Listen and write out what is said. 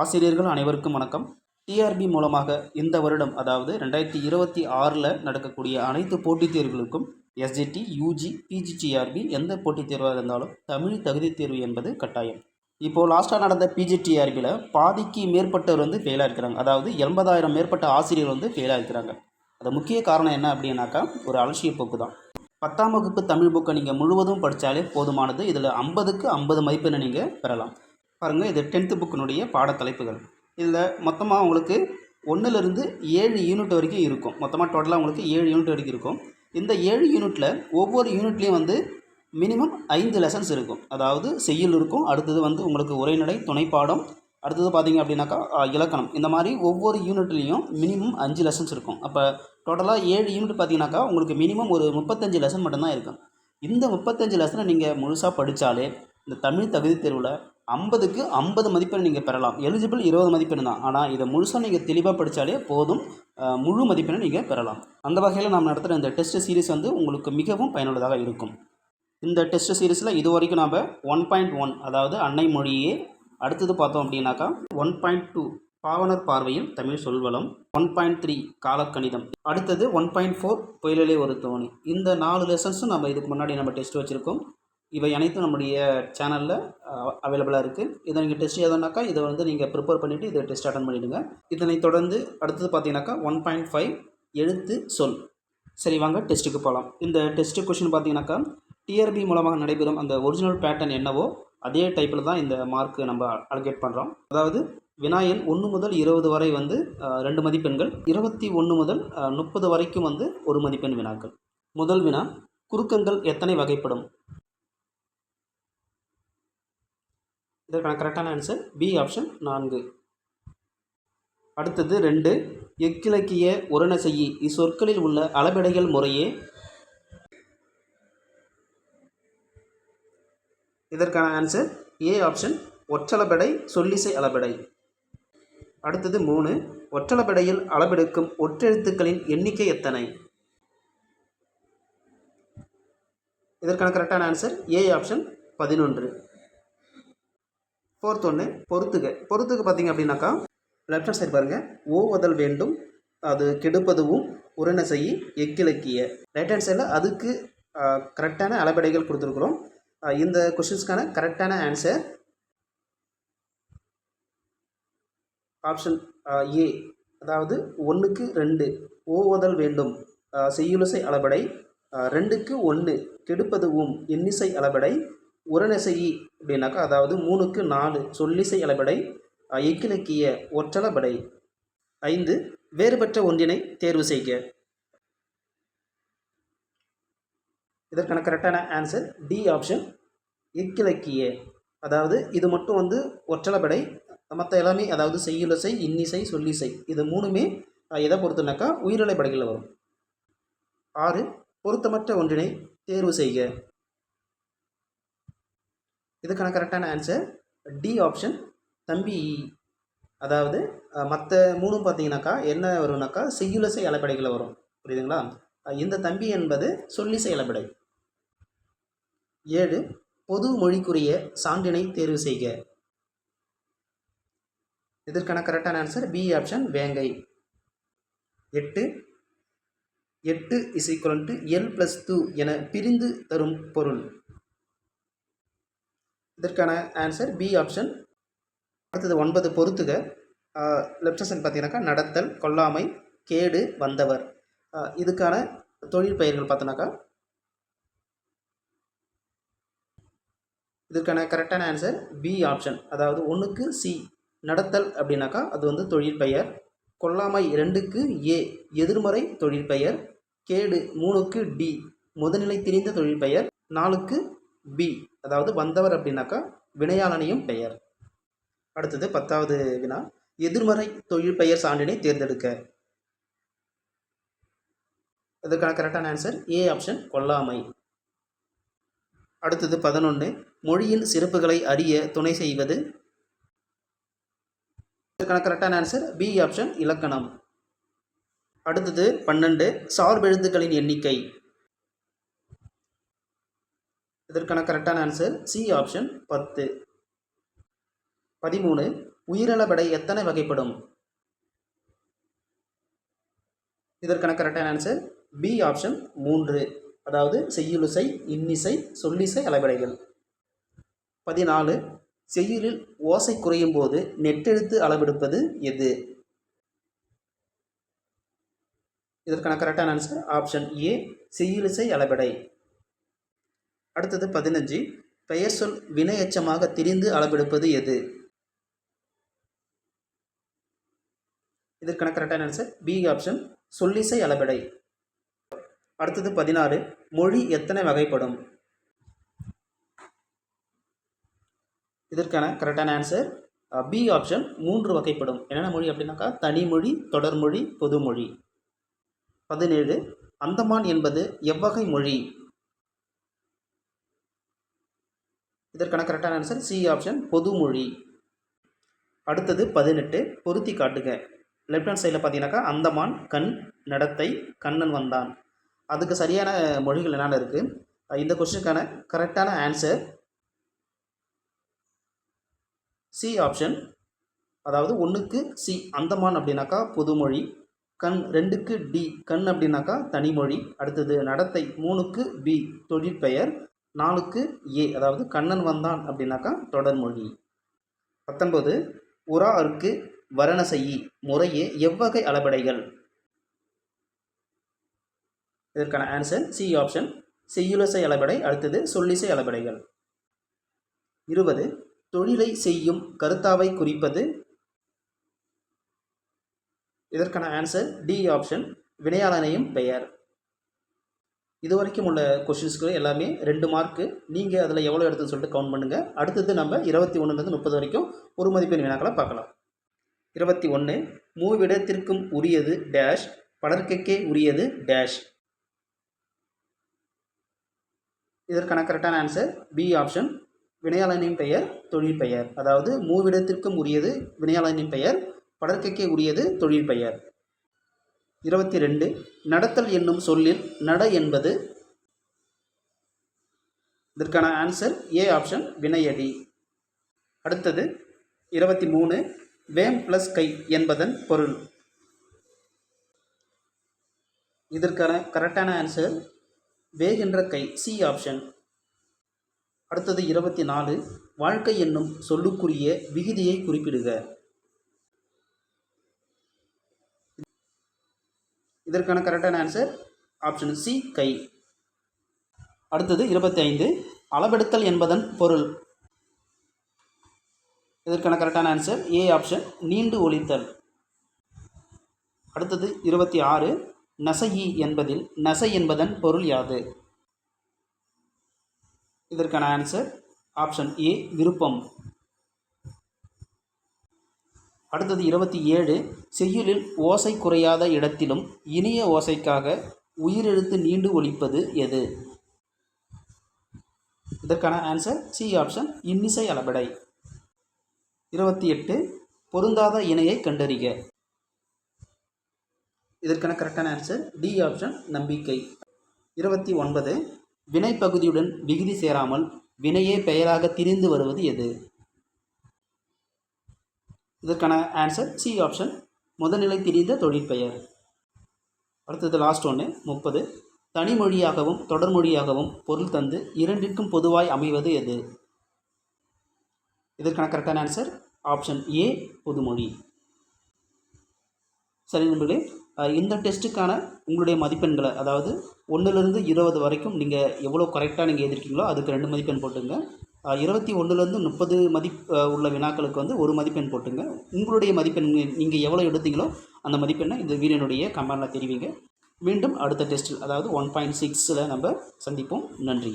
ஆசிரியர்கள் அனைவருக்கும் வணக்கம். டிஆர்பி மூலமாக இந்த வருடம் அதாவது 2026 நடக்கக்கூடிய அனைத்து போட்டித் தேர்வுகளுக்கும் எஸ்ஜிடி, யூஜி, பிஜிடிஆர்பி எந்த போட்டித் தேர்வாக இருந்தாலும் தமிழ் தகுதித் தேர்வு என்பது கட்டாயம். இப்போது லாஸ்ட்டாக நடந்த பிஜிடிஆர்பியில் பாதிக்கு மேற்பட்டவர் ஃபெயிலாக இருக்கிறாங்க. அதாவது 80,000 மேற்பட்ட ஆசிரியர்கள் ஃபெயிலாக இருக்கிறாங்க. அது முக்கிய காரணம் என்ன அப்படின்னாக்கா ஒரு அலட்சிய போக்கு தான். 10ஆம் வகுப்பு தமிழ் புக்கை நீங்கள் முழுவதும் படித்தாலே போதுமானது. இதில் 50க்கு 50 மதிப்பெண்ணை நீங்கள் பெறலாம். பாருங்கள், இது 10th புக்கினுடைய பாடத்தலைப்புகள். இதில் மொத்தமாக உங்களுக்கு 1லிருந்து 7 யூனிட் வரைக்கும் இருக்கும். மொத்தமாக டோட்டலாக உங்களுக்கு 7 யூனிட் வரைக்கும் இருக்கும். இந்த 7 யூனிட்டில் ஒவ்வொரு யூனிட்லேயும் மினிமம் 5 லெசன்ஸ் இருக்கும். அதாவது செய்யுள் இருக்கும், அடுத்தது உங்களுக்கு உரைநடை, துணைப்பாடம், அடுத்தது பார்த்திங்க அப்படின்னாக்கா இலக்கணம். இந்த மாதிரி ஒவ்வொரு யூனிட்லேயும் மினிமம் 5 லெசன்ஸ் இருக்கும். அப்போ டோட்டலாக 7 யூனிட் பார்த்திங்கனாக்கா உங்களுக்கு மினிமம் ஒரு 35 லெசன் மட்டும்தான் இருக்கும். இந்த 35 லெசனை நீங்கள் முழுசாக படித்தாலே இந்த தமிழ் தகுதி தேர்வில் 50க்கு 50 மதிப்பெண் நீங்கள் பெறலாம். எலிஜிபிள் 20 மதிப்பெண் தான். ஆனால் இதை முழுசாக நீங்கள் தெளிவாக படித்தாலே போதும், முழு மதிப்பெண்ணை நீங்கள் பெறலாம். அந்த வகையில் நாம் நடத்துகிற இந்த டெஸ்ட் சீரிஸ் உங்களுக்கு மிகவும் பயனுள்ளதாக இருக்கும். இந்த டெஸ்ட் சீரிஸில் இது வரைக்கும் நாம் 1.1 அதாவது அன்னை மொழியே, அடுத்தது பார்த்தோம் அப்படின்னாக்கா 1.2 பாவனர் பார்வையில் தமிழ் சொல்வளம், 1.3 காலக்கணிதம், அடுத்தது 1.4 புயலிலே ஒரு தோணி. இந்த 4 லெசன்ஸும் நம்ம இதுக்கு முன்னாடி டெஸ்ட் வச்சுருக்கோம். இவை அனைத்தும் நம்முடைய சேனலில் அவைலபிளாக இருக்குது. இதை நீங்கள் டெஸ்ட் எழுதனாக்கா இதை நீங்கள் ப்ரிப்பேர் பண்ணிவிட்டு இதை டெஸ்ட் அட்டன் பண்ணிவிடுங்க. இதனை தொடர்ந்து அடுத்தது பார்த்தீங்கன்னாக்கா 1.5 எழுத்து சொல். சரி, வாங்க டெஸ்ட்டுக்கு போகலாம். இந்த டெஸ்ட்டு கொஷின் பார்த்தீங்கன்னாக்கா டிஆர்பி மூலமாக நடைபெறும் அந்த ஒரிஜினல் பேட்டர்ன் என்னவோ அதே டைப்பில் தான் இந்த மார்க்கு நம்ம அலோகேட் பண்ணுறோம். அதாவது வினா எண் 1 முதல் 20 வரை 2 மதிப்பெண்கள், 21 முதல் 30 வரைக்கும் 1 மதிப்பெண் வினாக்கள். முதல் வினா, குறுக்கங்கள் எத்தனை வகைப்படும்? இதற்கான கரெக்டான ஆன்சர் பி ஆப்ஷன் 4. அடுத்தது 2, எக்கிலக்கிய உரணசெய்யி இச்சொற்களில் உள்ள அளபெடைகள் முறையே. இதற்கான ஆன்சர் ஏ ஆப்ஷன் ஒற்றளபெடை, சொல்லிசை அளபெடை. அடுத்தது 3, ஒற்றளபெடையில் அளபெடுக்கும் ஒற்றெழுத்துக்களின் எண்ணிக்கை எத்தனை? இதற்கான கரெக்டான ஆன்சர் ஏ ஆப்ஷன் 11. 4th ஒன்று, பொறுத்துக பார்த்திங்க அப்படின்னாக்கா லெஃப்ட் ஹேண்ட் சைடு பாருங்கள், ஓவதல் வேண்டும், அது கெடுப்பதுவும் உரண செய்யி எக்கிலக்கிய. ரைட் ஹேண்ட் சைடில் அதுக்கு கரெக்டான அளபெடைகள் கொடுத்துருக்குறோம். இந்த கொஷின்ஸ்க்கான கரெக்டான ஆன்சர் ஆப்ஷன் ஏ, அதாவது 1க்கு 2 ஓவதல் வேண்டும் செய்யுளிசை அளபெடை, 2க்கு 1 கெடுப்பதுவும் எண்ணிசை அளபெடை, உரணசெய்யி அப்படின்னாக்கா அதாவது 3க்கு 4 சொல்லிசை அளபெடை, எக்கிலக்கிய ஒற்றளபெடை. 5, வேறுபட்ட ஒன்றினை தேர்வு செய்க. இதற்கான கரெக்டான ஆன்சர் டி ஆப்ஷன் எக்கிலக்கிய. அதாவது இது மட்டும் ஒற்றளபெடை, மற்ற எல்லாமே அதாவது செய்யுளிசை, இன்னிசை, சொல்லிசை இது 3மே எதை பொறுத்துனாக்கா உயிரிழை படைகளில் வரும். 6, பொருத்தமற்ற ஒன்றினை தேர்வு செய்க. இதுக்கான கரெக்டான ஆன்சர் டி ஆப்ஷன் தம்பி. அதாவது மற்ற 3ம் பார்த்தீங்கன்னாக்கா என்ன வரும்னாக்கா செய்யுளிசை அளபெடைகளை வரும். புரியுதுங்களா? இந்த தம்பி என்பது சொல்லிசை அளபெடை. 7, பொது மொழிக்குரிய சான்றினை தேர்வு செய்க. இதற்கான கரெக்டான ஆன்சர் பி ஆப்ஷன் வேங்கை. 8, 8 = L+2 என பிரிந்து தரும் பொருள். இதற்கான ஆன்சர் பி ஆப்ஷன். அடுத்தது 9, பொறுத்துக. லெஃப்ட் சைடு பார்த்தீங்கன்னாக்கா நடத்தல், கொல்லாமை, கேடு, வந்தவர். இதுக்கான தொழில் பெயர்கள் பார்த்தோன்னாக்கா இதற்கான கரெக்டான ஆன்சர் பி ஆப்ஷன். அதாவது 1க்கு சி நடத்தல் அப்படின்னாக்கா அது தொழில் பெயர், கொல்லாமை 2க்கு ஏ எதிர்மறை தொழில் பெயர், கேடு 3க்கு டி முதுநிலை திரிந்த தொழில் பெயர், 4க்கு பி அதாவது வந்தவர் அப்படின்னாக்கா வினையாளனையும் பெயர். அடுத்தது 10வது வினா, எதிர்மறை தொழில் பெயர் சான்றினை தேர்ந்தெடுக்க. இதற்கான கரெக்டான ஆன்சர் ஏ ஆப்ஷன் கொல்லாமை. அடுத்தது 11, மொழியின் சிறப்புகளை அறிய துணை செய்வது. இதற்கான கரெக்டான ஆன்சர் பி ஆப்ஷன் இலக்கணம். அடுத்தது 12, சார்பெழுத்துக்களின் எண்ணிக்கை. இதற்கான கரெக்டான ஆன்சர் சி ஆப்ஷன் 10. 13, உயிரளபெடை எத்தனை வகைப்படும்? இதற்கான கரெக்டான ஆன்சர் பி ஆப்ஷன் 3, அதாவது செய்யுளிசை, இன்னிசை, சொல்லிசை அளபெடைகள். 14 செய்யுளில் ஓசை குறையும் போது நெட்டெழுத்து அளவெடுப்பது எது? இதற்கான கரெக்டான ஆன்சர் ஆப்ஷன் ஏ செய்யுளிசை அளபெடை. அடுத்தது 15 பெயர் சொல் வினை எச்சமாக திரிந்து அளவெடுப்பது எது? இதற்கான கரெக்டான ஆன்சர் பி ஆப்ஷன் சொல்லிசை அளபெடை. அடுத்தது 16 மொழி எத்தனை வகைப்படும்? இதற்கான கரெக்டான ஆன்சர் பி ஆப்ஷன் 3 வகைப்படும். என்னென்ன மொழி அப்படின்னாக்கா தனிமொழி, தொடர்மொழி, பொதுமொழி. 17 அந்தமான் என்பது எவ்வகை மொழி? இதற்கான கரெக்டான ஆன்சர் சி ஆப்ஷன் பொதுமொழி. அடுத்தது 18 பொருத்தி காட்டுக. லெஃப்ட் ஹேண்ட் சைடில் பார்த்தீங்கன்னாக்கா அந்தமான், கண், நடத்தை, கண்ணன் வந்தான். அதுக்கு சரியான மொழிகள் என்னென்ன இருக்குது? இந்த கொஸ்டினுக்கான கரெக்டான ஆன்சர் சி ஆப்ஷன், அதாவது 1க்கு சி அந்தமான் அப்படின்னாக்கா பொதுமொழி, கண் 2க்கு டி கண் அப்படின்னாக்கா தனிமொழி, அடுத்தது நடத்தை 3க்கு பி தொழிற்பெயர், 4க்கு ஏ அதாவது கண்ணன் வந்தான் அப்படின்னாக்கா தொடர்மொழி. 19 உரா அருக்கு வரணசெய்யி முறையே எவ்வகை அளபெடைகள்? இதற்கான ஆன்சர் சி ஆப்ஷன் செய்யுளிசை அளபெடை, அடுத்தது சொல்லிசை அளபெடைகள். 20 தொழிலை செய்யும் கருத்தாவை குறிப்பது? இதற்கான ஆன்சர் டி ஆப்ஷன் வினையாளனையும் பெயர். இதுவரைக்கும் உள்ள கொஷின்ஸ்க்கு எல்லாமே 2 மார்க்கு. நீங்கள் அதில் எவ்வளோ எடுத்துன்னு சொல்லிட்டு கவுண்ட் பண்ணுங்கள். அடுத்தது நம்ம 21லேருந்து 30 வரைக்கும் ஒரு மதிப்பெண் வினாக்களை பார்க்கலாம். 21 மூவிடத்திற்கும் உரியது டேஷ் படர்க்கே உரியது டேஷ். இதற்கான கரெக்டான ஆன்சர் பி ஆப்ஷன் வினையாளனின் பெயர் தொழிற்பெயர், அதாவது மூவிடத்திற்கும் உரியது வினையாளனின் பெயர், படர்க்கே உரியது தொழிற்பெயர். 22 நடத்தல் என்னும் சொல்லில் நட என்பது? இதற்கான ஆன்சர் ஏ ஆப்ஷன் வினையடி. அடுத்தது 23 வேம் ப்ளஸ் கை என்பதன் பொருள்? இதற்கான கரெக்டான ஆன்சர் வேகின்ற கை, சி ஆப்ஷன். அடுத்தது 24 வாழ்க்கை என்னும் சொல்லுக்குரிய விகுதியை குறிப்பிடுக. இதற்கான கரெக்டான ஆன்சர் ஆப்ஷன் சி கை. அடுத்தது 25 அளவெடுத்தல் என்பதன் பொருள்? இதற்கான கரெக்டான ஆன்சர் ஏ ஆப்ஷன் நீண்டு ஒலித்தல். அடுத்தது 26 நசையி என்பதில் நசை என்பதன் பொருள் யாது? இதற்கான ஆன்சர் ஆப்ஷன் ஏ விருப்பம். அடுத்தது 27 செய்யுளில் ஓசை குறையாத இடத்திலும் இனிய ஓசைக்காக உயிரெழுத்து நீண்டு ஒலிப்பது எது? இதற்கான ஆன்சர் சி ஆப்ஷன் இன்னிசை அளபெடை. 28 பொருந்தாத இணையை கண்டறிக. இதற்கான கரெக்டான ஆன்சர் டி ஆப்ஷன் நம்பிக்கை. 29 வினைப்பகுதியுடன் விகுதி சேராமல் வினையே பெயராக திரிந்து வருவது எது? இதற்கான ஆன்சர் சி ஆப்ஷன் முதல்நிலை திரிந்த தொழிற்பெயர். அடுத்தது லாஸ்ட் ஒன்று 30 தனிமொழியாகவும் தொடர்மொழியாகவும் பொருள் தந்து இரண்டிற்கும் பொதுவாய் அமைவது எது? இதற்கான கரெக்டான ஆன்சர் ஆப்ஷன் ஏ பொதுமொழி. சரி நண்பர்களே, இந்த டெஸ்ட்டுக்கான உங்களுடைய மதிப்பெண்களை, அதாவது 1லேருந்து 20 வரைக்கும் நீங்கள் எவ்வளோ கரெக்டாக நீங்கள் எழுதிருக்கீங்களோ அதுக்கு 2 மதிப்பெண் போட்டுங்க. 21லேருந்து 30 உள்ள வினாக்களுக்கு வந்து 1 மதிப்பெண் போட்டுங்க. உங்களுடைய மதிப்பெண் நீங்கள் எவ்வளோ எடுத்தீங்களோ அந்த மதிப்பெண்ணை இந்த வீடியோனுடைய கமெண்டில் தெரிவிங்க. மீண்டும் அடுத்த டெஸ்ட்டில், அதாவது 1.6ல் நம்ம சந்திப்போம். நன்றி.